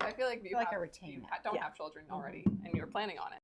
I feel like I retain that. don't Yeah. have children already and you're planning on it.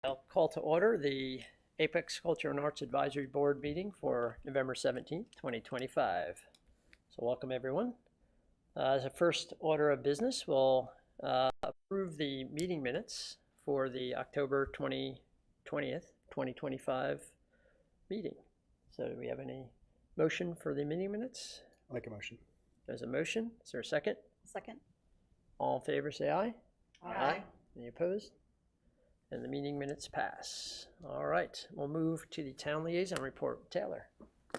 I'll call to order the Apex Culture and Arts Advisory Board meeting for November 17th, 2025. So welcome everyone. As a first order of business, we'll approve the meeting minutes for the October 20th, 2025 meeting. So do we have any motion for the meeting minutes? I'll make a motion. There's a motion. Is there a second? Second. All in favor say aye. Aye. Any opposed? And the meeting minutes pass. All right, we'll move to the town liaison report. Taylor.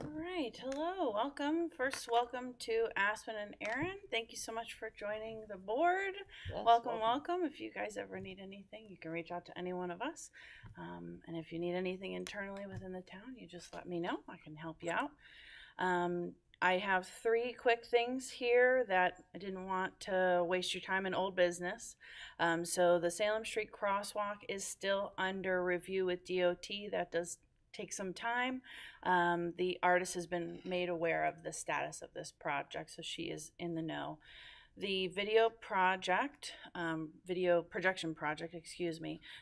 All right, hello, welcome. First, welcome to Aspen and Aaron. Thank you so much for joining the board. Yes, welcome. If you guys ever need anything, you can reach out to any one of us. And if you need anything internally within the town, you just let me know. I can help you out. I have 3 quick things here that I didn't want to waste your time in old business. So the Salem Street crosswalk is still under review with DOT. That does take some time. The artist has been made aware of the status of this project, so she is in the know. The video projection project,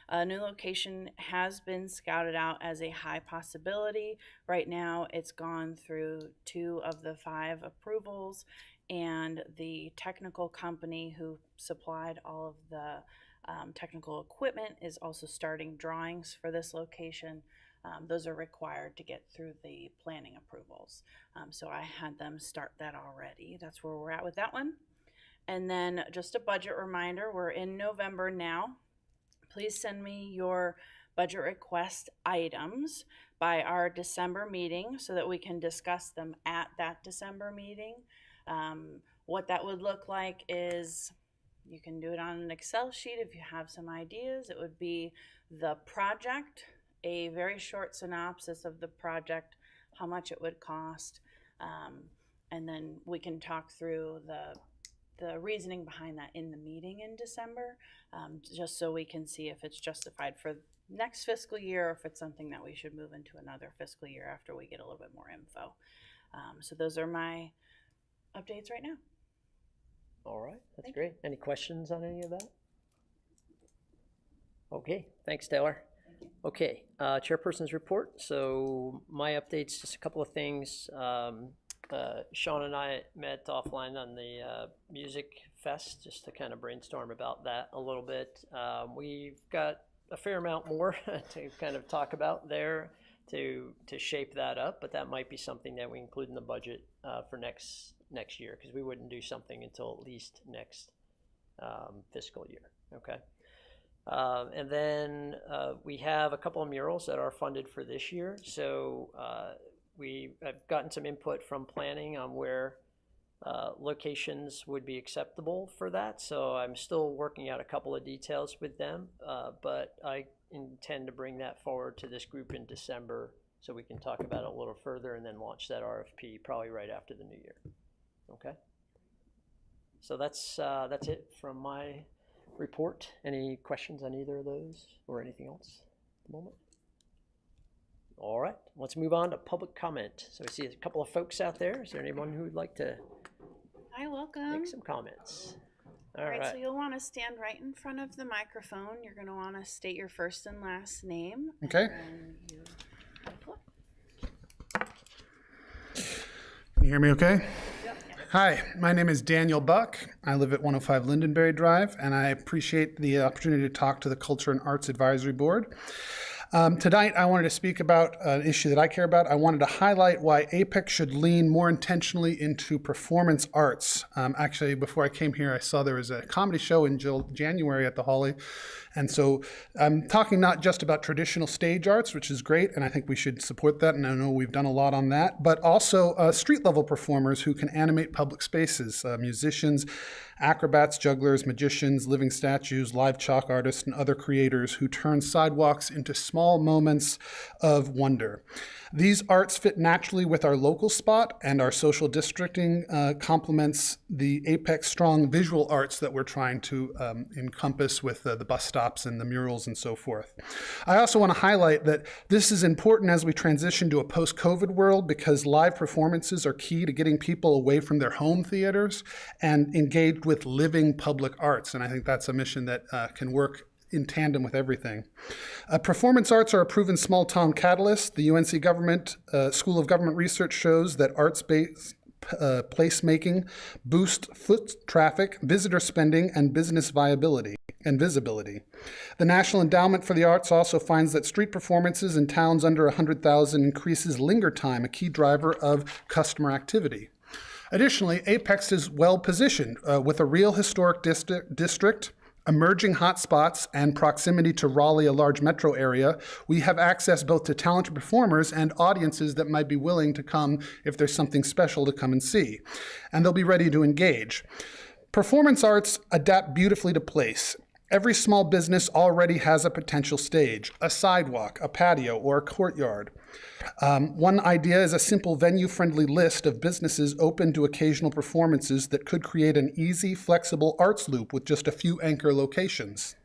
a new location has been scouted out as a high possibility. Right now, it's gone through 2 of the 5 approvals, and the technical company who supplied all of the technical equipment is also starting drawings for this location. Those are required to get through the planning approvals. So I had them start that already. That's where we're at with that one. And then just a budget reminder, we're in November now. Please send me your budget request items by our December meeting so that we can discuss them at that December meeting. What that would look like is you can do it on an Excel sheet if you have some ideas. It would be the project, a very short synopsis of the project, how much it would cost, and then we can talk through the reasoning behind that in the meeting in December, just so we can see if it's justified for next fiscal year or if it's something that we should move into another fiscal year after we get a little bit more info. So those are my updates right now. All right, that's great. Any questions on any of that? Okay, thanks, Taylor. Okay, chairperson's report. So my updates, just a couple of things. Sean and I met offline on the Music Fest just to kind of brainstorm about that a little bit. We've got a fair amount more to kind of talk about there to shape that up, but that might be something that we include in the budget for next year, because we wouldn't do something until at least next fiscal year. Okay. And then we have a couple of murals that are funded for this year. So we have gotten some input from planning on where locations would be acceptable for that. So I'm still working out a couple of details with them, but I intend to bring that forward to this group in December so we can talk about it a little further and then launch that RFP probably right after the new year. Okay. So that's it from my report. Any questions on either of those or anything else at the moment? All right, let's move on to public comment. So I see a couple of folks out there. Is there anyone who would like to Hi, welcome. make some comments? All right, so you'll want to stand right in front of the microphone. You're going to want to state your first and last name. Okay. And you have the floor. Can you hear me okay? Hi, my name is Daniel Buck. I live at 105 Lindenberry Drive, and I appreciate the opportunity to talk to the Culture and Arts Advisory Board. Tonight, I wanted to speak about an issue that I care about. I wanted to highlight why Apex should lean more intentionally into performance arts. Actually, before I came here, I saw there was a comedy show in January at the Holly. And so I'm talking not just about traditional stage arts, which is great, and I think we should support that, and I know we've done a lot on that, but also street-level performers who can animate public spaces, musicians, acrobats, jugglers, magicians, living statues, live chalk artists, and other creators who turn sidewalks into small moments of wonder. These arts fit naturally with our local spot, and our social districting complements the Apex strong visual arts that we're trying to encompass with the bus stops and the murals and so forth. I also want to highlight that this is important as we transition to a post-COVID world, because live performances are key to getting people away from their home theaters and engaged with living public arts. And I think that's a mission that can work in tandem with everything. Performance arts are a proven small-town catalyst. The UNC School of Government Research shows that arts-based placemaking boost foot traffic, visitor spending, and business viability and visibility. The National Endowment for the Arts also finds that street performances in towns under 100,000 increases linger time, a key driver of customer activity. Additionally, Apex is well positioned with a real historic district, emerging hotspots, and proximity to Raleigh, a large metro area. We have access both to talented performers and audiences that might be willing to come if there's something special to come and see. And they'll be ready to engage. Performance arts adapt beautifully to place. Every small business already has a potential stage, a sidewalk, a patio, or a courtyard. One idea is a simple venue-friendly list of businesses open to occasional performances that could create an easy, flexible arts loop with just a few anchor locations.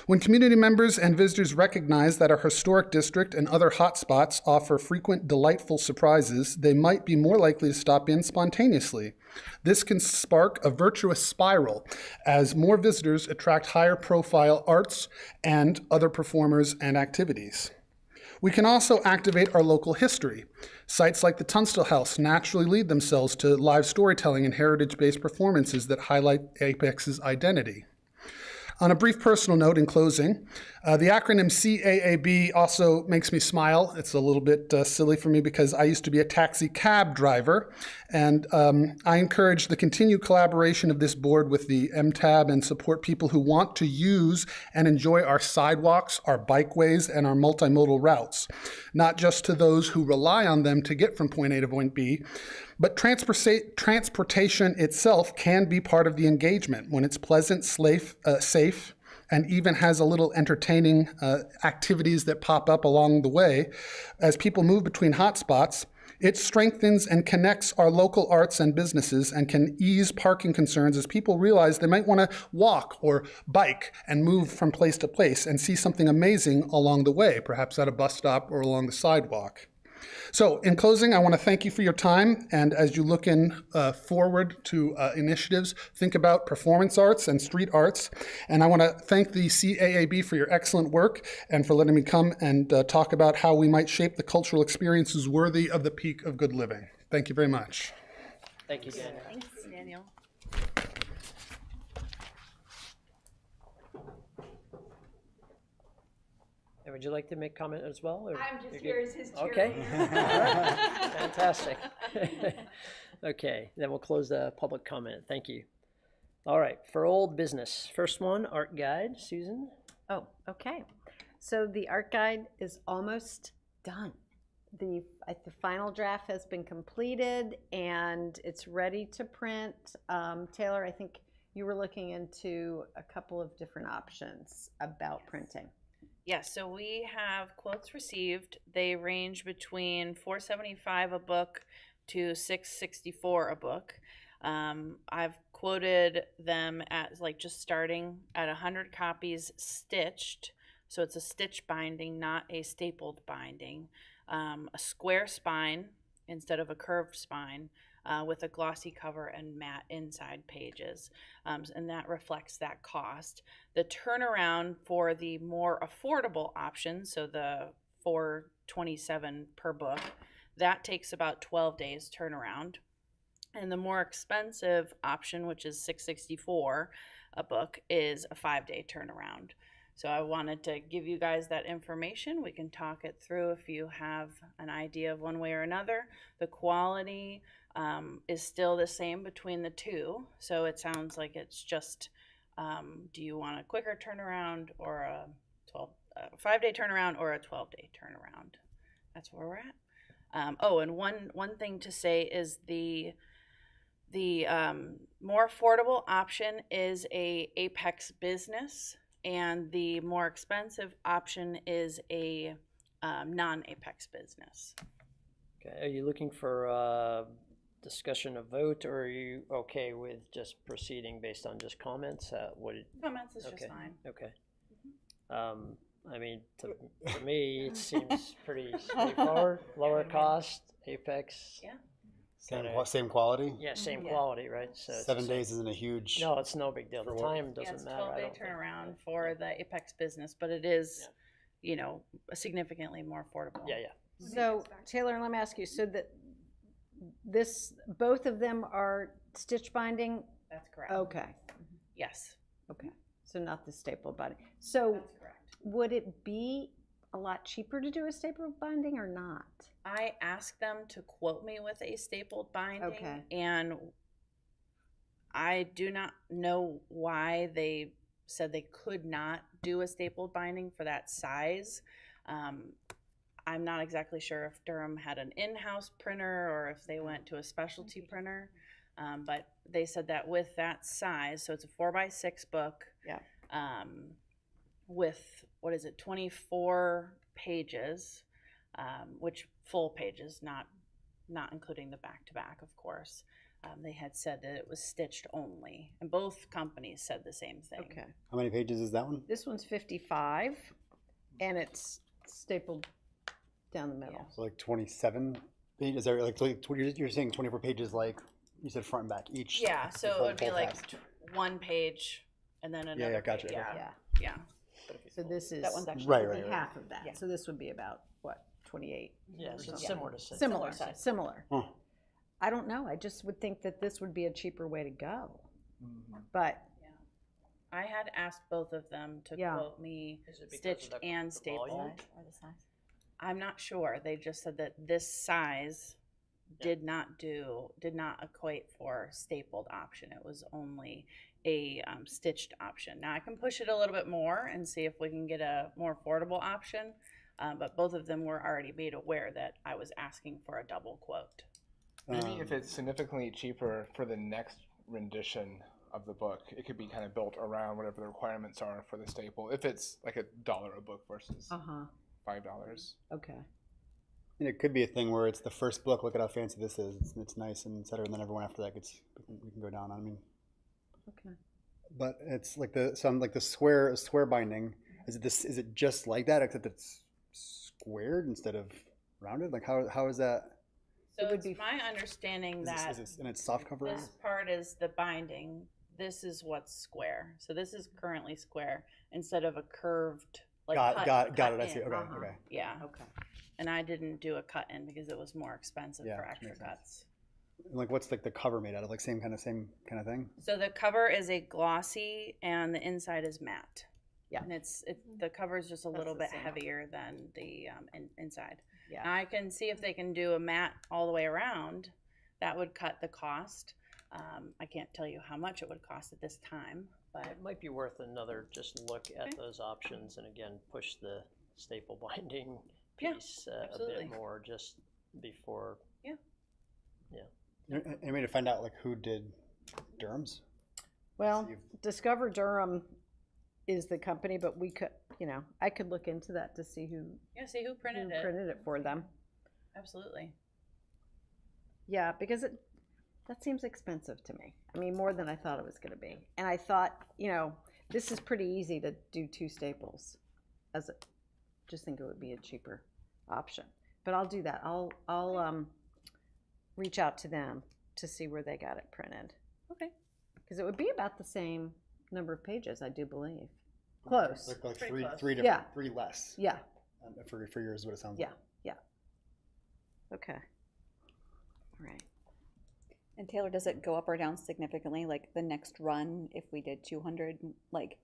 When community members and visitors recognize that our historic district and other hotspots offer frequent, delightful surprises, they might be more likely to stop in spontaneously. This can spark a virtuous spiral as more visitors attract higher profile arts and other performers and activities. We can also activate our local history. Sites like the Tunstall House naturally lead themselves to live storytelling and heritage-based performances that highlight Apex's identity. On a brief personal note in closing, the acronym CAAB also makes me smile. It's a little bit silly for me because I used to be a taxi cab driver, and I encourage the continued collaboration of this board with the MTAB and support people who want to use and enjoy our sidewalks, our bikeways, and our multimodal routes, not just to those who rely on them to get from point A to point B, but transportation itself can be part of the engagement when it's pleasant, safe, and even has a little entertaining activities that pop up along the way. As people move between hotspots, it strengthens and connects our local arts and businesses and can ease parking concerns as people realize they might want to walk or bike and move from place to place and see something amazing along the way, perhaps at a bus stop or along the sidewalk. So in closing, I want to thank you for your time, and as you look forward to initiatives, think about performance arts and street arts, and I want to thank the CAAB for your excellent work and for letting me come and talk about how we might shape the cultural experiences worthy of the peak of good living. Thank you very much. Thank you, Daniel. Thanks, Daniel. And would you like to make comment as well? Or I'm just you're here good? as his Okay. cheerleader. All right. Fantastic. Okay, then we'll close the public comment. Thank you. All right, for old business, first one, art guide, Susan. Oh, okay. So the art guide is almost done. The final draft has been completed and it's ready to print. Taylor, I think you were looking into a couple of different options about printing. Yes, so we have quotes received. They range between $475 a book to $664 a book. I've quoted them at like just starting at 100 copies stitched. So it's a stitch binding, not a stapled binding. A square spine instead of a curved spine. With a glossy cover and matte inside pages, and that reflects that cost. The turnaround for the more affordable option, so the $427 per book, that takes about 12 days turnaround. And the more expensive option, which is $664 a book, is a 5-day turnaround. So I wanted to give you guys that information. We can talk it through if you have an idea of one way or another. The quality is still the same between the two. So it sounds like it's just, do you want a quicker turnaround or a 5-day turnaround or a 12-day turnaround? That's where we're at. Oh, and one thing to say is the more affordable option is a Apex business, and the more expensive option is a non-Apex business. Okay, are you looking for discussion of vote, or are you okay with just proceeding based on just comments? Comments is Okay. just fine. Okay. I mean, to me, it seems pretty straightforward. Lower cost, Apex. Yeah. Same quality? Yeah, same Yeah. quality, right? So it's 7 the same- days isn't a huge. No, it's no big deal. The for what- time Yeah, doesn't it's matter. I 12-day don't think. turnaround for the Apex business, but it is, you know, significantly more affordable. Yeah, yeah. So Taylor, let me ask you, so that both of them are stitch binding? That's correct. Okay, Yes, okay, so not the staple binding. So that's correct. would it be a lot cheaper to do a staple binding or not? I asked them to quote me with a stapled binding, Okay. and I do not know why they said they could not do a stapled binding for that size. I'm not exactly sure if Durham had an in-house printer or if they went to a specialty printer, but they said that with that size, so it's a 4x6 book. Yeah. With, what is it, 24 pages, which full pages, not including the back-to-back, of course. They had said that it was stitched only, and both companies said the same thing. Okay, How many pages is that one? this one's 55, and it's stapled down the middle. So like 27 pages. Is there like you're saying 24 pages, like you said, front and back each? Yeah, so it full- would be full like text. one page and then another. yeah, gotcha, page. okay. Yeah, Yeah, yeah. so this is That one's actually Right, would be right, right. half of that, so this would be about, what, 28? Yeah, or so something. similar to six. Similar, size. similar. Huh. I don't know, I just would think that this would be a cheaper way to go. But, I had asked both of them to Yeah. quote me Is it because of stitched the- and the stapled. volume? Or the size. I'm not sure. They just said that this size did not equate for stapled option. It was only a stitched option. Now I can push it a little bit more and see if we can get a more affordable option. But both of them were already made aware that I was asking for a double quote. Maybe if it's significantly cheaper for the next rendition of the book, it could be kind of built around whatever the requirements are for the staple. If it's like $1 a book versus uh-huh, $5. okay. And it could be a thing where it's the first book. Look at how fancy this is. It's nice and et cetera. And then everyone after that gets we can go down. I mean, Okay. but it's like the square binding. Is it this? Is it just like that except it's squared instead of rounded? Like how is that? So would it's be- my understanding that And it's soft cover. this part is the binding. This is what's square. So this is currently square instead of a curved like Got cut it. I see. in. Okay, Uh-huh. okay. Yeah. Okay. And I didn't do a cut in because it was more expensive Yeah, for which extra makes sense. cuts. And like what's like the cover made out of? Like same kind of thing. So the cover is a glossy and the inside is matte. Yeah. And the cover is just a That's little the bit same. heavier than the inside. Yeah. I can see if they can do a matte all the way around. That would cut the cost. I can't tell you how much it would cost at this time, but It might be worth another just look at Okay. those options and again, push the staple binding Yeah, piece a absolutely. bit more just before. Any way to find out like who did Durham's? Well, See Discover Durham is the company, but we could, I could look into that to see who yeah, see who printed who it. printed it for them. Absolutely. Yeah, because that seems expensive to me. I mean, more than I thought it was going to be. And I thought, this is pretty easy to do two staples. Just think it would be a cheaper option. But I'll do that. I'll reach out to them to see where they got it printed. Okay. Because it would be about the same number of pages, I do believe. Close. Like Pretty three close. three different Yeah. three less. Yeah. For yours is what it sounds Yeah. like. Okay. All right. And Taylor, does it go up or down significantly? Like the next run, if we did 200, like,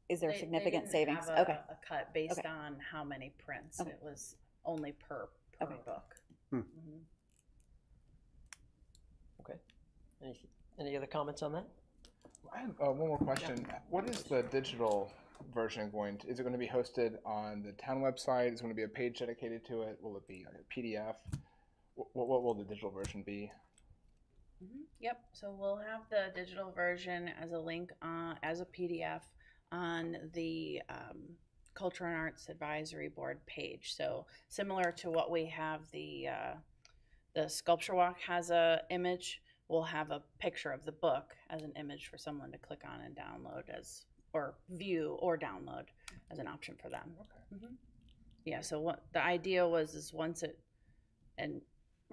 is there They significant didn't savings? have Okay. a cut based Okay. on how many prints. Okay. It was only per Okay. book. Hmm. Mhm. Okay. Any other comments on that? I have one more question. What is the digital version going to? Is it going to be hosted on the town website? Is it going to be a page dedicated to it? Will it be like a PDF? What will the digital version be? Yep. So we'll have the digital version as a link as a PDF on the Culture and Arts Advisory Board page. So similar to what we have, the Sculpture Walk has a image. We'll have a picture of the book as an image for someone to click on and download or view or download as an option for them. Okay. Yeah. So what the idea was is once it, and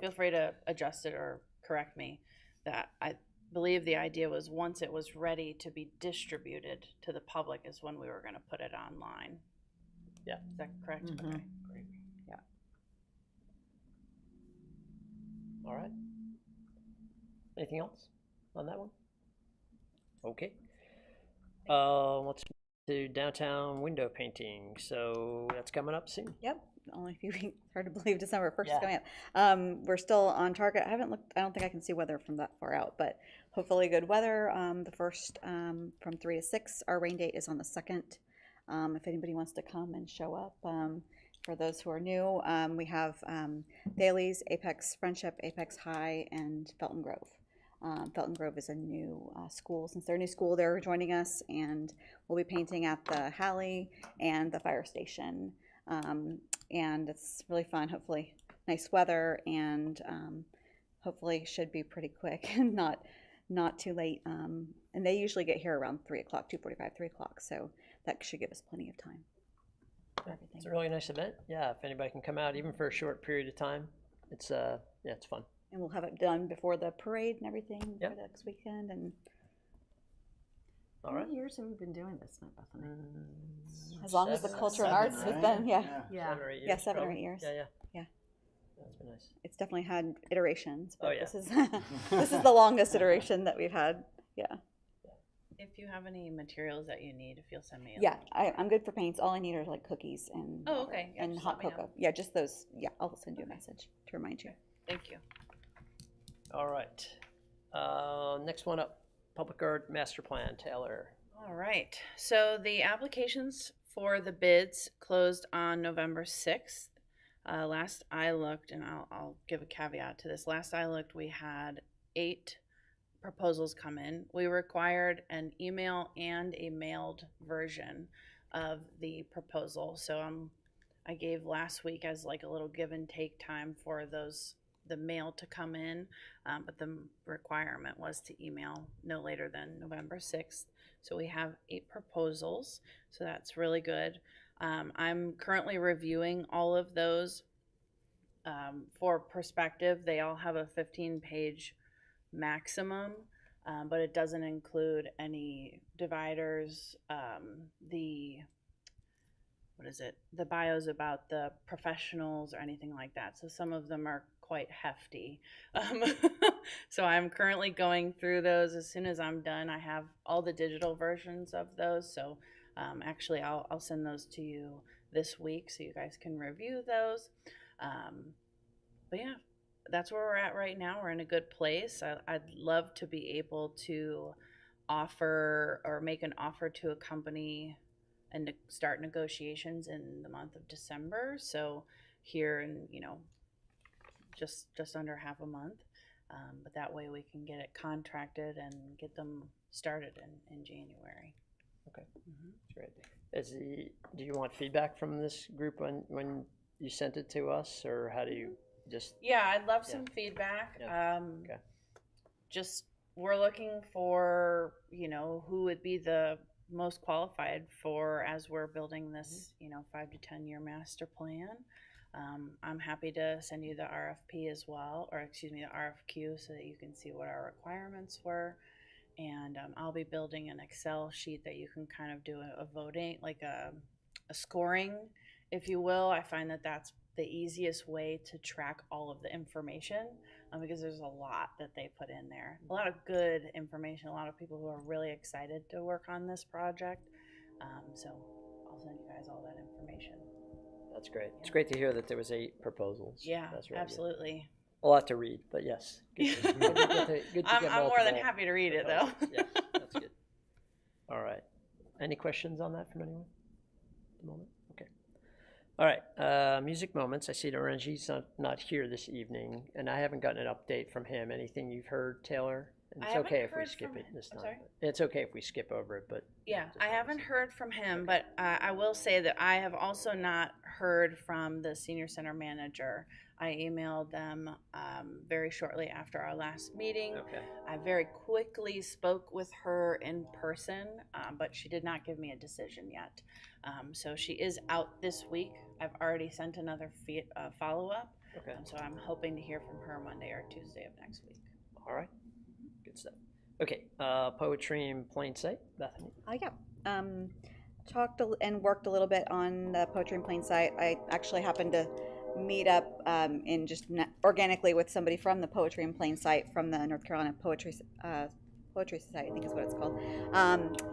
feel free to adjust it or correct me, that I believe the idea was once it was ready to be distributed to the public is when we were gonna put it online. Yeah. Is that correct? Mhm. Okay. All right. Anything else on that one? Okay. Let's move to downtown window painting. So that's coming up soon. Yep, only a few weeks. Hard to believe December 1st Yeah. is coming up. We're still on target. I haven't looked, I don't think I can see weather from that far out, but hopefully good weather. The first from 3 to 6. Our rain date is on the 2nd. If anybody wants to come and show up. For those who are new, we have Thales, Apex Friendship, Apex High, and Felton Grove. Felton Grove is a new school. Since they're a new school, they're joining us, and we'll be painting at the Halley and the fire station. And it's really fun, hopefully nice weather, and hopefully should be pretty quick and not too late. And they usually get here around 3 o'clock, 2:45, 3 o'clock, so that should give us plenty of time for everything. It's a really nice event. Yeah, if anybody can come out, even for a short period of time, it's yeah, it's fun. And we'll have it done before the parade and everything Yep. for the next weekend. And All How right. many years have we been doing this now, Bethany? as long as the culture and arts has been, yeah. Yeah. 7 or 8 years. Yeah, 7 or probably. 8 years. Yeah. Yeah. That's been nice. It's definitely had iterations, but Oh, yeah. this is this is the longest iteration that we've had. Yeah. If you have any materials that you need, if you'll send me a Yeah, link. I'm good for paints. All I need are like cookies and Oh, water okay. Yeah, and just hot let me know. cocoa. Yeah, just those. Yeah, I'll send you a message to remind you. Thank you. All right. Next one up, Public Art Master Plan, Taylor. All right. So the applications for the bids closed on November 6th. Last I looked, and I'll give a caveat to this. Last I looked, we had 8 proposals come in. We required an email and a mailed version of the proposal. So I gave last week as like a little give and take time for the mail to come in, but the requirement was to email no later than November 6th. So we have 8 proposals, so that's really good. I'm currently reviewing all of those. For perspective, they all have a 15-page maximum, but it doesn't include any dividers, the bios about the professionals or anything like that. So some of them are quite hefty. So I'm currently going through those. As soon as I'm done, I have all the digital versions of those. So actually, I'll send those to you this week so you guys can review those. But yeah, that's where we're at right now. We're in a good place. I'd love to be able to offer or make an offer to a company and start negotiations in the month of December. So here in, just under half a month. But that way we can get it contracted and get them started in January. Okay, that's great. Do you want feedback from this group when you sent it to us, or how do you just? Yeah, I'd love some feedback. Yeah. Okay. Just we're looking for, who would be the most qualified for as we're building this, 5 to 10 year master plan. I'm happy to send you the RFP as well, or excuse me, the RFQ, so that you can see what our requirements were. And I'll be building an Excel sheet that you can kind of do a voting, like a scoring, if you will. I find that that's the easiest way to track all of the information, because there's a lot that they put in there. A lot of good information, a lot of people who are really excited to work on this project. So I'll send you guys all that information. That's great. It's great to hear that there was 8 proposals. Yeah, That's really good. absolutely. A lot to read, but yes. Good to get I'm more than multiple happy to read it, though. proposals. Yes, that's good. All right. Any questions on that from anyone at the moment? Okay. All right. Music moments. I see that Ranjit's not here this evening, and I haven't gotten an update from him. Anything you've heard, Taylor? And I it's haven't okay if we heard skip from it him. this I'm time. sorry? It's okay if we skip over it, but Yeah, just I haven't obviously. heard from him, but I will say that I have also not heard from the senior center manager. I emailed them very shortly after our last meeting. Okay. I very quickly spoke with her in person, but she did not give me a decision yet. So she is out this week. I've already sent another follow-up. Okay. And so I'm hoping to hear from her Monday or Tuesday of next week. All right. Good stuff. Okay. Poetry in Plain Sight, Bethany. Yeah. Talked and worked a little bit on the Poetry in Plain Sight. I actually happened to meet up in just organically with somebody from the Poetry in Plain Sight from the North Carolina Poetry Society, I think is what it's called,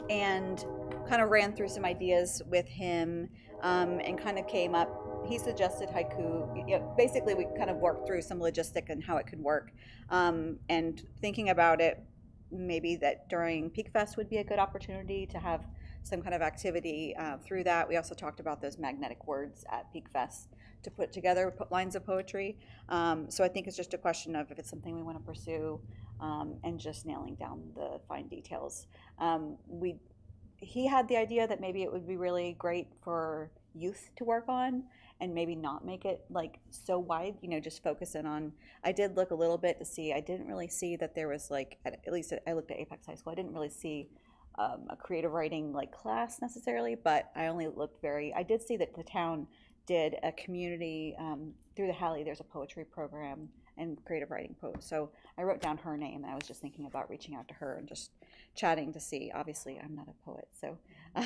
and kind of ran through some ideas with him, and kind of came up. He suggested haiku. You know, basically, we kind of worked through some logistic and how it could work, and thinking about it, maybe that during Peak Fest would be a good opportunity to have some kind of activity through that. We also talked about those magnetic words at Peak Fest to put together lines of poetry. So I think it's just a question of if it's something we want to pursue, and just nailing down the fine details. He had the idea that maybe it would be really great for youth to work on and maybe not make it like so wide, you know, just focus in on. I did look a little bit to see, I didn't really see that there was like, at least I looked at Apex High School, I didn't really see a creative writing like class necessarily, but I only looked I did see that the town did a community, through the Halley, there's a poetry program and creative writing post. So I wrote down her name, and I was just thinking about reaching out to her and just chatting to see. Obviously, I'm not a poet, so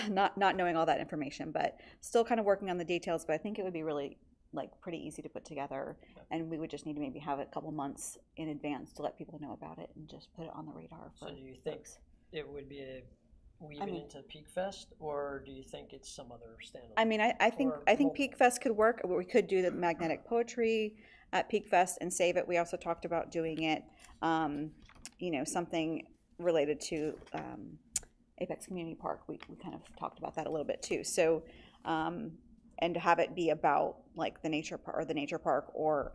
not knowing all that information, but still kind of working on the details. But I think it would be really like pretty easy to put together, and we would just need to maybe have it a couple months in advance to let people know about it and just put it on the radar for So do you think folks. it would be weaving into Peak Fest, or do you think it's some other standalone? I mean, I think Peak Fest could work. We could do the magnetic poetry at Peak Fest and save it. We also talked about doing it, you know, something related to Apex Community Park. We kind of talked about that a little bit too. So, and to have it be about like the nature park or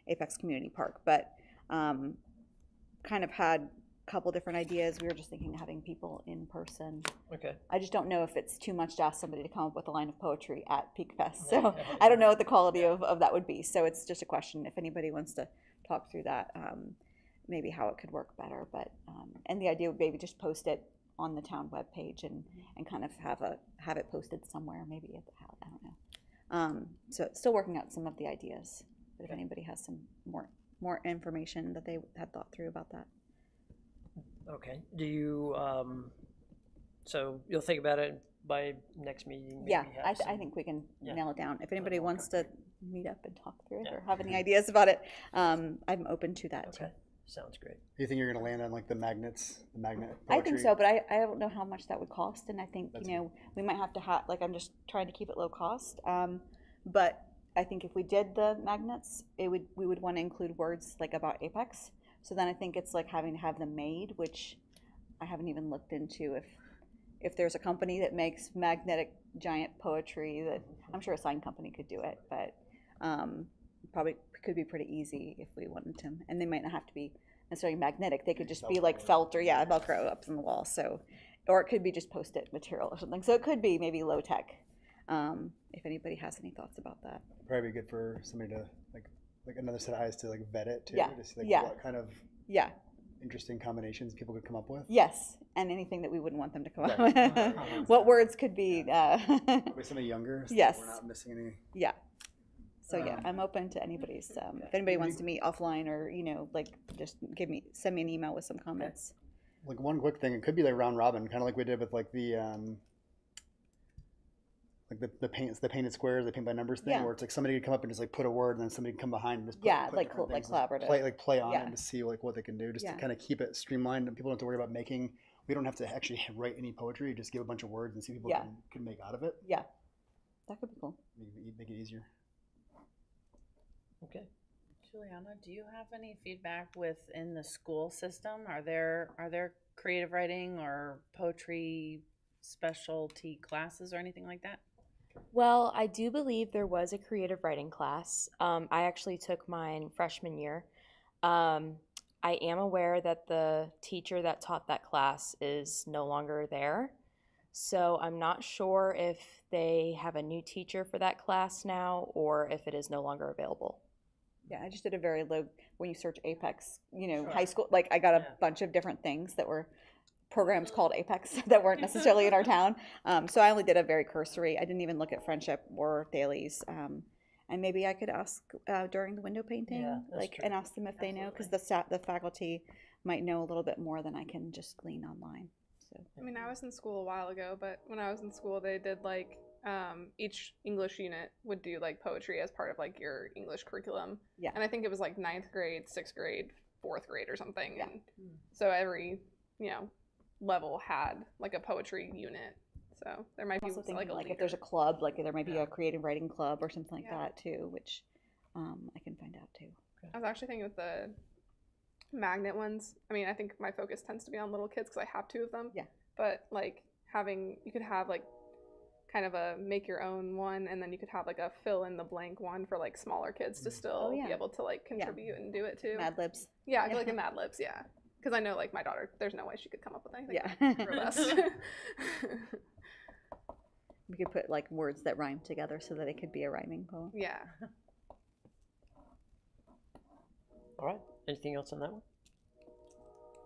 Apex Community Park, but kind of had couple different ideas. We were just thinking of having people in person. Okay. I just don't know if it's too much to ask somebody to come up with a line of poetry at Peak Fest. So I don't know what the quality of that would be. So it's just a question if anybody wants to talk through that, maybe how it could work better. But and the idea would maybe just post it on the town webpage and kind of have it posted somewhere, maybe at the house. I don't know. So still working out some of the ideas. But if anybody has some more information that they had thought through about that. Okay. Do you, so you'll think about it by next meeting? maybe Yeah, have I some- think we can Yeah. nail it down. If anybody wants to meet up and talk through it or have any ideas about it, I'm open to that too. Okay, sounds great. Do you think you're going to land on like the magnet poetry? I think so, but I don't know how much that would cost, and I think you know we might have to have like I'm just trying to keep it low cost. But I think if we did the magnets, we would want to include words like about Apex. So then I think it's like having to have them made, which I haven't even looked into if there's a company that makes magnetic giant poetry that I'm sure a sign company could do it, but probably could be pretty easy if we wanted to. And they might not have to be necessarily magnetic. They could just be like felt or Velcro up on the wall. So, or it could be just Post-it material or something. So it could be maybe low tech. If anybody has any thoughts about that. Probably be good for somebody to like another set of eyes to like vet it too. Yeah, To see like yeah. what kind of Yeah. interesting combinations people could come up with. Yes. And anything that we wouldn't want them to come up with. What words could be? Probably somebody younger. So Yes. We're not missing any. Yeah. So yeah, I'm open to anybody's. If anybody wants to meet offline or like just send me an email with some comments. Like one quick thing, it could be like round robin, kind of like we did with like the painted squares, the paint by numbers thing, Yeah. where it's like somebody could come up and just like put a word, and then somebody can come behind and just put, Yeah, put like different things, collaborative. play on Yeah. it and to see like what they can do, just Yeah. to kind of keep it streamlined, and people don't have to worry about making. We don't have to actually write any poetry; just give a bunch of words and see what people can make out of it. Yeah, that could be cool. Make it easier. Okay. Juliana, do you have any feedback within the school system? Are there creative writing or poetry specialty classes or anything like that? Well, I do believe there was a creative writing class. I actually took mine freshman year. I am aware that the teacher that taught that class is no longer there. So I'm not sure if they have a new teacher for that class now or if it is no longer available. Yeah, I just did a very low, when you search Apex, high school, like I got a bunch of different things that were programs called Apex that weren't necessarily in our town. So I only did a very cursory, I didn't even look at Friendship or Dailies. And maybe I could ask during the window painting, Yeah, that's like, true. and ask them if they know, because the faculty might know a little bit more than I can just glean online. So I mean, I was in school a while ago, but when I was in school, they did like each English unit would do like poetry as part of like your English curriculum. Yeah. And I think it was like 9th grade, 6th grade, 4th grade or something. Yeah. And so every, level had like a poetry unit. So there might be also thinking like a like if leader. there's a club, like there might be Yeah. a creative writing club or something like Yeah. that too, which I can find out too. I was actually thinking with the magnet ones. I mean, I think my focus tends to be on little kids because I have 2 of them. Yeah. But like you could have like kind of a make your own one, and then you could have like a fill in the blank one for like smaller kids to still yeah. be able to like contribute and do it too. Mad Libs. Yeah, I Yeah. feel like a Mad Libs, yeah. Because I know like my daughter, there's no way she could come up with anything Yeah. robust. We could put like words that rhyme together so that it could be a rhyming poem. Yeah. All right, anything else on that one?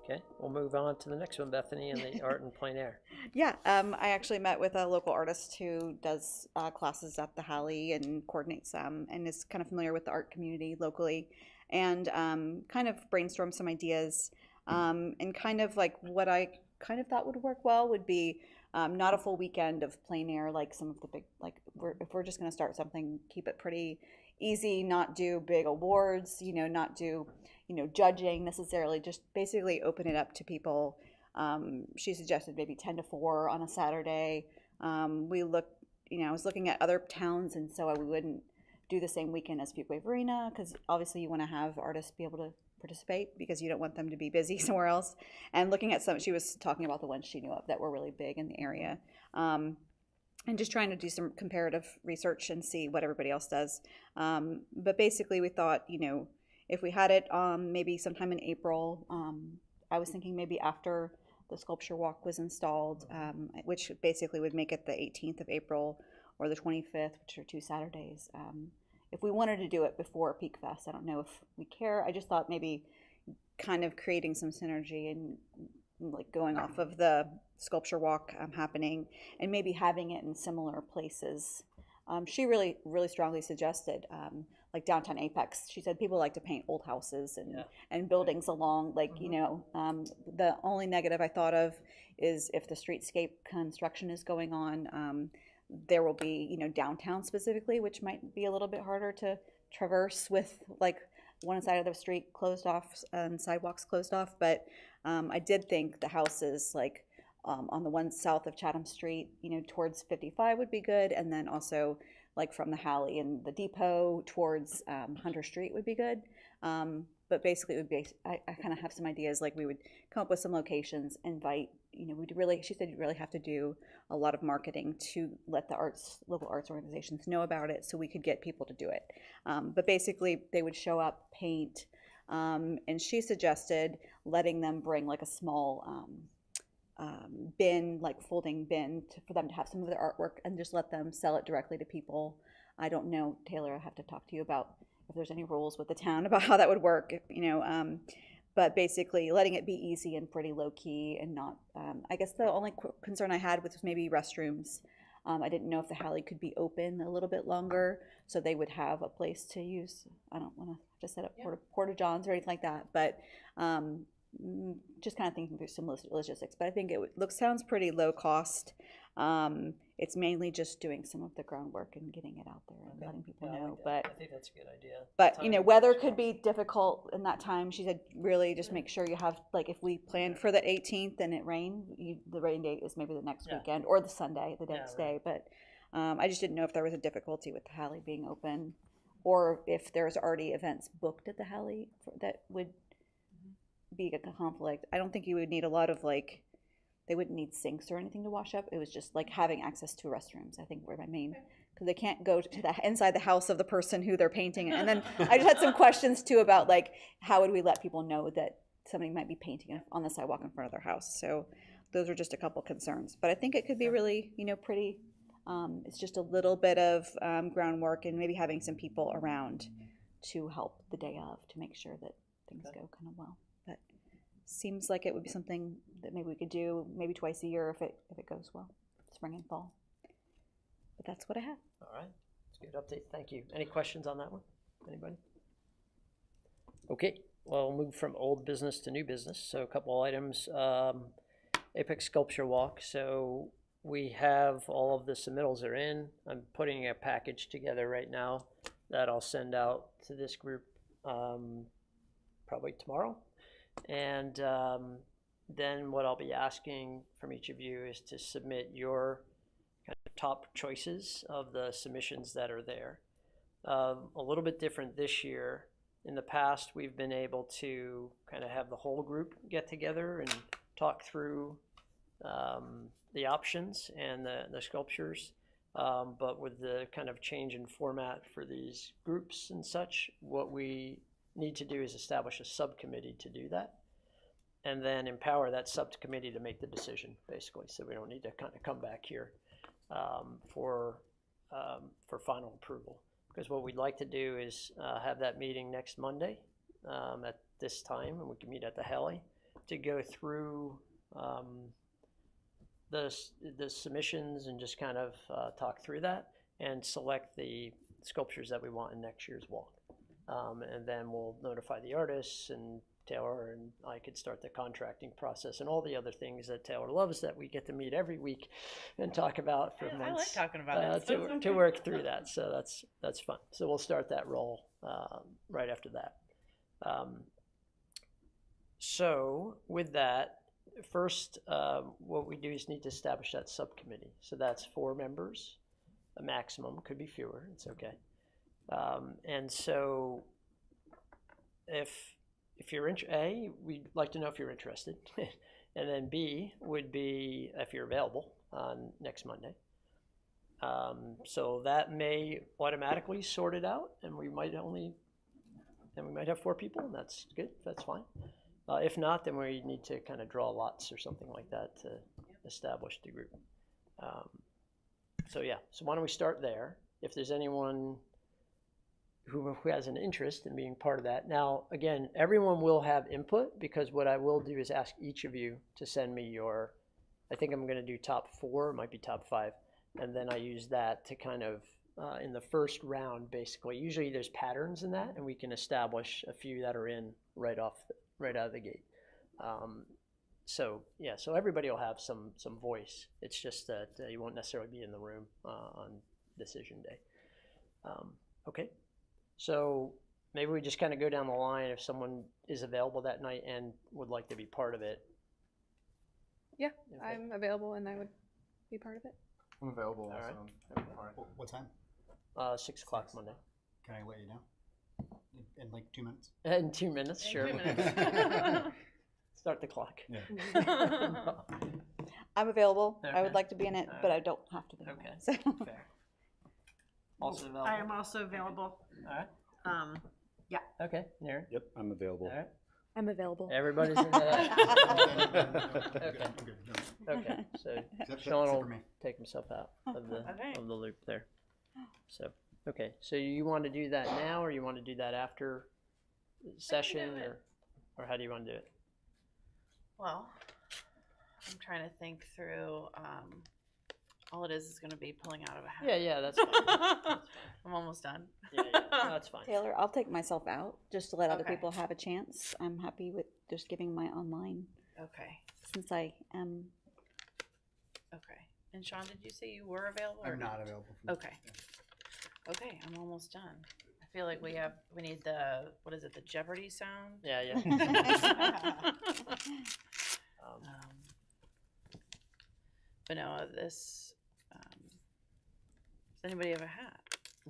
Okay, we'll move on to the next one, Bethany, and the art in plein air. Yeah, I actually met with a local artist who does classes at the Halley and coordinates and is kind of familiar with the art community locally, and kind of brainstormed some ideas. And kind of like what I kind of thought would work well would be not a full weekend of plein air like some of the big, like if we're just going to start something, keep it pretty easy, not do big awards, not do, judging necessarily, just basically open it up to people. She suggested maybe 10 to 4 on a Saturday. We looked, I was looking at other towns, and so we wouldn't do the same weekend as Fuquay Varina, because obviously you want to have artists be able to participate because you don't want them to be busy somewhere else. And looking at some, she was talking about the ones she knew of that were really big in the area. And just trying to do some comparative research and see what everybody else does. But basically we thought, if we had it maybe sometime in April, I was thinking maybe after the sculpture walk was installed, which basically would make it the 18th of April or the 25th, which are 2 Saturdays. If we wanted to do it before Peak Fest, I don't know if we care. I just thought maybe kind of creating some synergy and like going off of the sculpture walk happening and maybe having it in similar places. She really strongly suggested like downtown Apex. She said people like to paint old houses and buildings along like, the only negative I thought of is if the streetscape construction is going on, there will be, downtown specifically, which might be a little bit harder to traverse with like one side of the street closed off and sidewalks closed off. But I did think the houses like on the one south of Chatham Street, towards 55 would be good. And then also like from the Halley and the depot towards Hunter Street would be good. But basically it would be, I kind of have some ideas, like we would come up with some locations, invite, she said you'd really have to do a lot of marketing to let the local arts organizations know about it so we could get people to do it. But basically they would show up, paint, and she suggested letting them bring like a small bin, like folding bin for them to have some of their artwork and just let them sell it directly to people. I don't know, Taylor, I have to talk to you about if there's any rules with the town about how that would work, but basically letting it be easy and pretty low key and not, I guess the only concern I had was maybe restrooms. I didn't know if the Halley could be open a little bit longer so they would have a place to use. I don't want to just set up porta johns or anything like that, but just kind of thinking through some logistics. But I think it sounds pretty low cost. It's mainly just doing some of the groundwork and getting it out there and letting people know. But I think that's a good idea. But Timing weather works could well. be difficult in that time. She said really just make sure you have, like, if we plan for the 18th and it rained, the rain date is maybe the next Yeah. weekend or the Sunday, the next right. day. But I just didn't know if there was a difficulty with the Halley being open, or if there's already events booked at the Halley that would be a conflict. I don't think you would need a lot of, like, they wouldn't need sinks or anything to wash up. It was just like having access to restrooms, I think, were my main, because they can't go to the inside the house of the person who they're painting. And then I just had some questions too about, like, how would we let people know that somebody might be painting on the sidewalk in front of their house. So those are just a couple concerns, but I think it could be really, pretty. It's just a little bit of groundwork and maybe having some people around to help the day of to make sure that things go kind of well. But seems like it would be something that maybe we could do maybe twice a year if it goes well, spring and fall. But that's what I have. All right, that's Good update, thank you. Any questions on that one? Anybody? Okay, well, we'll move from old business to new business. So a couple items. Apex Sculpture Walk. So we have all of the submittals are in. I'm putting a package together right now that I'll send out to this group probably tomorrow. And then what I'll be asking from each of you is to submit your kind of top choices of the submissions that are there. A little bit different this year. In the past, we've been able to kind of have the whole group get together and talk through the options and the sculptures. But with the kind of change in format for these groups and such, what we need to do is establish a subcommittee to do that, and then empower that subcommittee to make the decision, basically. So we don't need to kind of come back here for final approval. Because what we'd like to do is have that meeting next Monday at this time, and we can meet at the Heli to go through the submissions and just kind of talk through that and select the sculptures that we want in next year's walk. And then we'll notify the artists, and Taylor and I could start the contracting process and all the other things that Taylor loves that we get to meet every week and talk about for months. I like talking about it. To work through that. So that's fun. So we'll start that roll right after that. So with that, first, what we do is need to establish that subcommittee. So that's 4 members, a maximum, could be fewer, it's okay. And so if you're A, we'd like to know if you're interested. And then B would be if you're available on next Monday. So that may automatically sort it out, and we might have 4 people, and that's good, that's fine. If not, then we need to kind of draw lots or something like that to establish the group. So yeah, so why don't we start there? If there's anyone who has an interest in being part of that. Now, again, everyone will have input, because what I will do is ask each of you to send me your, I think I'm gonna do top 4, it might be top 5, and then I use that to kind of, in the first round, basically, usually there's patterns in that, and we can establish a few that are in right out of the gate. So yeah, so everybody will have some voice. It's just that you won't necessarily be in the room on decision day. Okay. So maybe we just kind of go down the line if someone is available that night and would like to be part of it. Yeah, Okay. I'm available and I would be part of it. I'm available. All right. Also. What time? 6 o'clock Monday. Can I let you know? In like 2 minutes? In 2 minutes, In sure. 2 minutes. Start the clock. Yeah. I'm available. I would Okay. like to be in it, but I don't have to be. Okay. So. Fair. Also available. I am also available. All right. Okay, Naren. Yep, I'm available. All right. I'm available. Everybody's in the. Okay. I'm good. No. Okay. So Except Sean for will me. take himself out of the Okay. loop there. So okay. So you want to do that now, or you want to do that after session, it. or how do you want to do it? Well, I'm trying to think through. All it is going to be pulling out of a hat. Yeah, that's fine. I'm almost done. Yeah, no, that's fine. Taylor, I'll take myself out just to let other Okay. people have a chance. I'm happy with just giving my online Okay. since I am. Okay. And Sean, did you say you were available? Or I'm not available. From Okay. Okay, I'm almost done. I feel like we need the, what is it, the Jeopardy sound? Yeah, yeah. Um, But no, this, does anybody have a hat?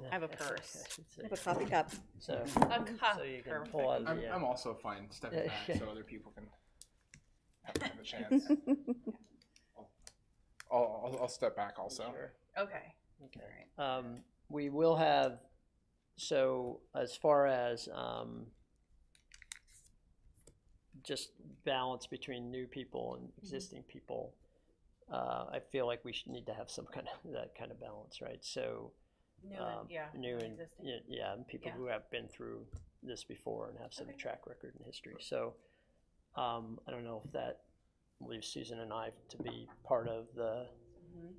I have a purse. I have a coffee cup. So, A cup. so you can Perfect. pull out the. I'm also fine stepping Yeah. back so other people can have a chance. I'll step back also. Sure. Okay. Okay. We will have, so as far as just balance between new people and existing people, I feel like we should need to have some kind of that kind of balance, right? So New and, yeah. new and existing. yeah, and people Yeah. who have been through this before and have some Okay. track record and history. So I don't know if that leaves Susan and I to be part of the Mhm.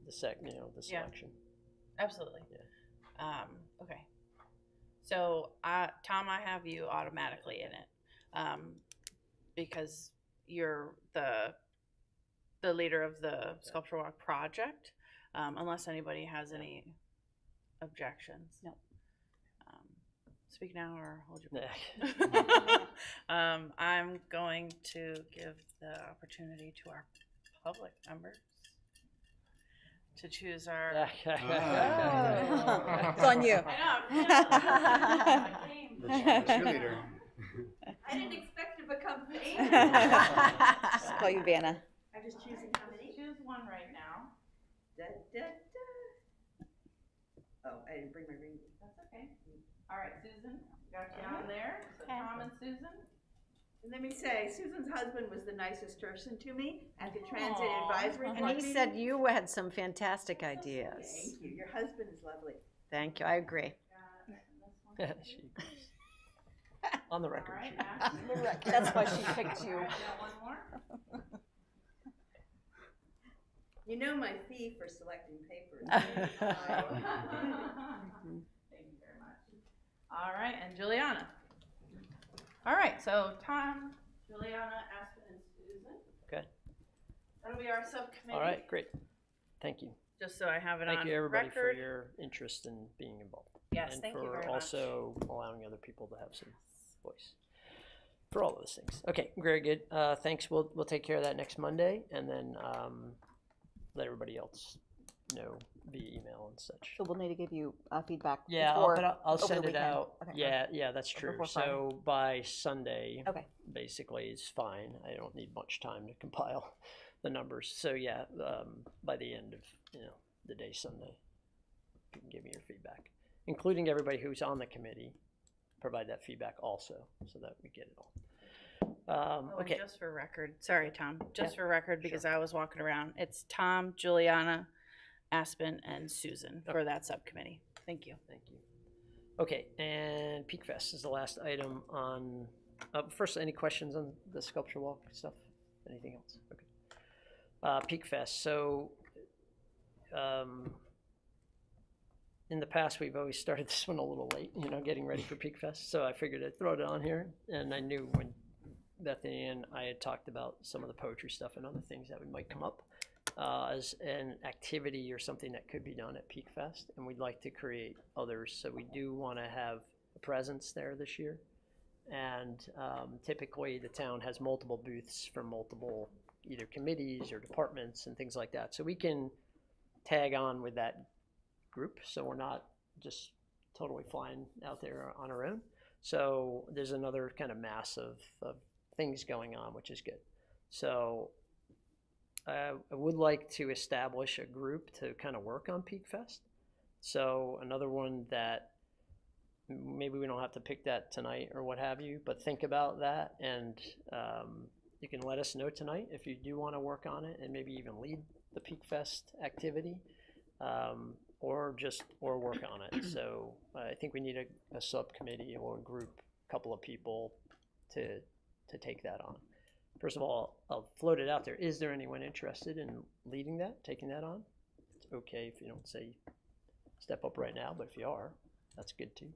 the Yeah. selection. Absolutely. Yeah. Okay. So, Tom, I have you automatically in it, because you're the leader of the Sculpture Walk project, unless anybody has any objections. No. Speak now or hold your Nah. peace. I'm going to give the opportunity to our public members to choose our. It's on you. I The cheerleader. I didn't expect to become famous. Just call you Vanna. I'm just choosing how many. Choose one right now. Da, da, da. Oh, I didn't bring my ring. That's okay. All right, Susan, got you on there. So Tom and Susan. And let me say, Susan's husband was the nicest person to me at the Transit Aw. Advisory Board And he meeting. said you had some fantastic ideas. Thank you. Your husband is lovely. Thank you, I agree. She agrees. On the record. All right, she agrees. Ashley. That's why she picked you. All right, got one more. You know my fee for selecting papers. Thank you very much. All right, and Juliana. All right, so Tom, Juliana, Aspen, and Susan. Okay. That'll be our subcommittee. All right, great. Thank you. Just so I have it Thank on you, everybody, for record. your interest in being involved. Yes, and thank for you very much. also allowing other people to have some voice for all those things. Okay, very good. Thanks. We'll take care of that next Monday, and then let everybody else know via email and such. So we'll need to give you feedback. Yeah, before, but I'll over the send it weekend. out. Okay. Yeah, that's true. before Friday. So by Sunday, Okay. basically, it's fine. I don't need much time to compile the numbers. So yeah, by the end of the day Sunday, you can give me your feedback, including everybody who's on the committee. Provide that feedback also, so that we get it all. Oh, and Okay. just for record, sorry, Tom, just Yeah, for record, because I was walking around, it's Tom, Juliana, Aspen, and Susan for that subcommittee. Thank you. Thank you. Okay, and Peak Fest is the last item on. First, any questions on the sculpture walk stuff? Anything else? Okay. Peak Fest. So, in the past, we've always started this one a little late, getting ready for Peak Fest. So I figured I'd throw it on here, and I knew when Bethany and I had talked about some of the poetry stuff and other things that might come up as an activity or something that could be done at Peak Fest, and we'd like to create others. So we do want to have a presence there this year, and typically the town has multiple booths from multiple either committees or departments and things like that. So we can tag on with that group, so we're not just totally flying out there on our own. So there's another kind of mass of things going on, which is good. So I would like to establish a group to kind of work on Peak Fest. So another one that maybe we don't have to pick that tonight or what have you, but think about that, and you can let us know tonight if you do want to work on it and maybe even lead the Peak Fest activity, or work on it. So I think we need a subcommittee or a group, a couple of people to take that on. First of all, I'll float it out there. Is there anyone interested in leading that, taking that on? It's okay if you don't say step up right now, but if you are, that's good too.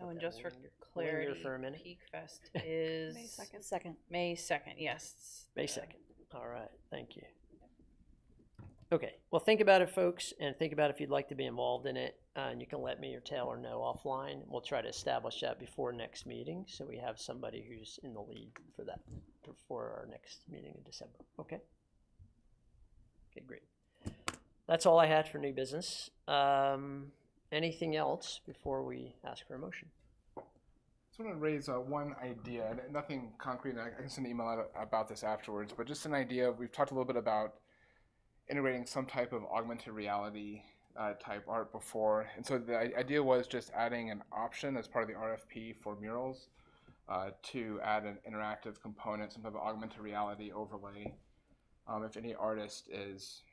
Oh, and that just for linger clarity, for a minute. Peak Fest is May 2nd. Second. May 2nd, yes. May 2nd. All right, thank you. Okay, well, think about it, folks, and think about if you'd like to be involved in it, and you can let me or Taylor know offline. We'll try to establish that before next meeting, so we have somebody who's in the lead for that, before our next meeting in December, okay? Okay, great. That's all I had for new business. Anything else before we ask for a motion? I just want to raise one idea, nothing concrete, and I can send an email out about this afterwards, but just an idea. We've talked a little bit about integrating some type of augmented reality type art before, and so the idea was just adding an option as part of the RFP for murals to add an interactive component, some type of augmented reality overlay. If any artist is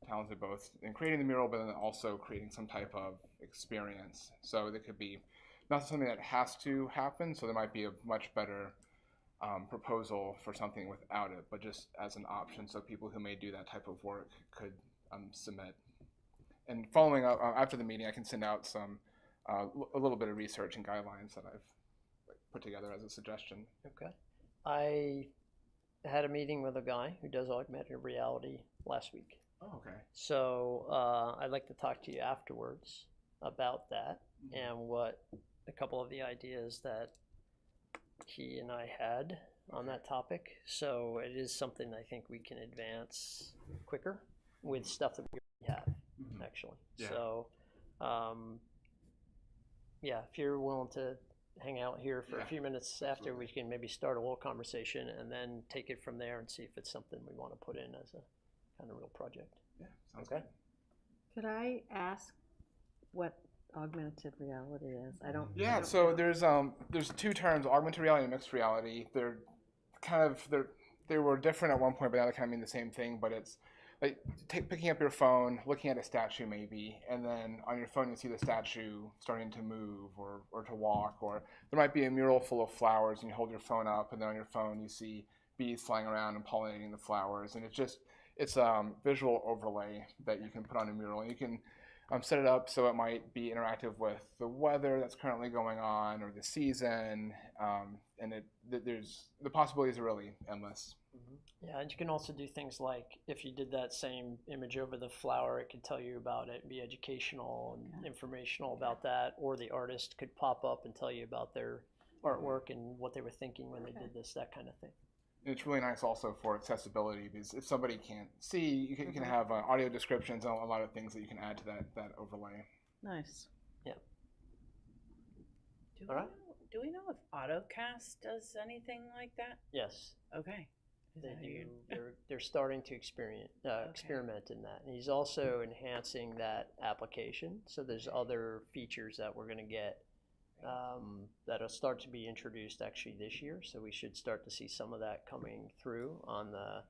talented both in creating the mural, but then also creating some type of experience. So there could be not something that has to happen, so there might be a much better proposal for something without it, but just as an option, so people who may do that type of work could submit and following up after the meeting, I can send out some a little bit of research and guidelines that I've put together as a suggestion. Okay. I had a meeting with a guy who does augmented reality last week. Oh, okay. So I'd like to talk to you afterwards about that and what a couple of the ideas that he and I had on that topic. So it is something I think we can advance quicker with stuff that we already have, actually. Yeah. So, yeah, if you're willing to hang out here for a few minutes after, we can maybe start a little conversation and then take it from there and see if it's something we want to put in as a kind of real project. Yeah, sounds Okay. good. Could I ask what augmented reality is? I don't. Yeah, so there's two terms, augmented reality and mixed reality. They were different at one point, but now they kind of mean the same thing. But it's like picking up your phone, looking at a statue maybe, and then on your phone you see the statue starting to move or to walk, or there might be a mural full of flowers and you hold your phone up, and then on your phone you see bees flying around and pollinating the flowers, and it's a visual overlay that you can put on a mural, and you can set it up so it might be interactive with the weather that's currently going on or the season, and the possibilities are really endless. Yeah, and you can also do things like if you did that same image over the flower, it could tell you about it, be educational and informational about that, or the artist could pop up and tell you about their artwork and what they were thinking when they did this, that kind of thing. And it's really nice also for accessibility, because if somebody can't see, you can have audio descriptions and a lot of things that you can add to that overlay. Nice. All right. Do we know if AutoCast does anything like that? Yes, Okay. Is they that who do. you- They're starting to experiment in that. And he's also enhancing that application. So there's other features that we're going to get that'll start to be introduced actually this year. So we should start to see some of that coming through on the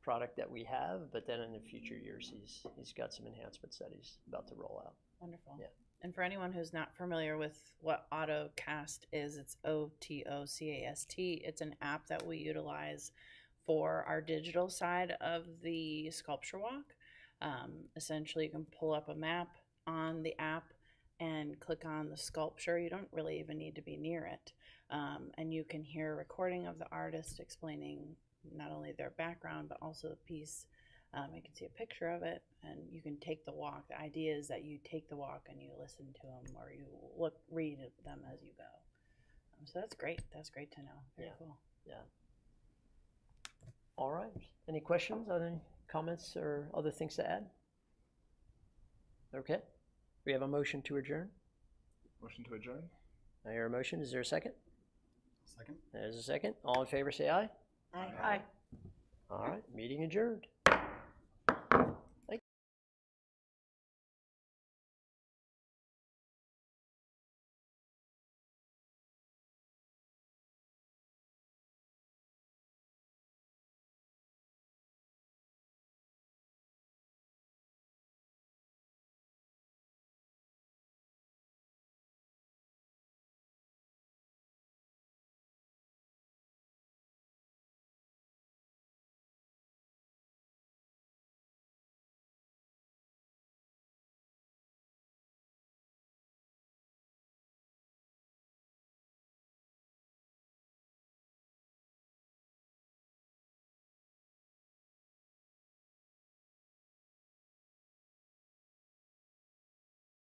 product that we have. But then in the future years, he's got some enhancements that he's about to roll out. Wonderful. Yeah. And for anyone who's not familiar with what AutoCast is, it's OTOCAST. It's an app that we utilize for our digital side of the sculpture walk. Essentially, you can pull up a map on the app and click on the sculpture. You don't really even need to be near it. And you can hear a recording of the artist explaining not only their background, but also the piece. You can see a picture of it, and you can take the walk. The idea is that you take the walk and you listen to them, or you read them as you go. So that's great. That's great to know. Very cool. Yeah. All right. Any questions? Any comments or other things to add? Okay. We have a motion to adjourn. Motion to adjourn? I hear a motion. Is there a second? Second. There's a second. All in favor say aye. Aye. All right. Meeting adjourned.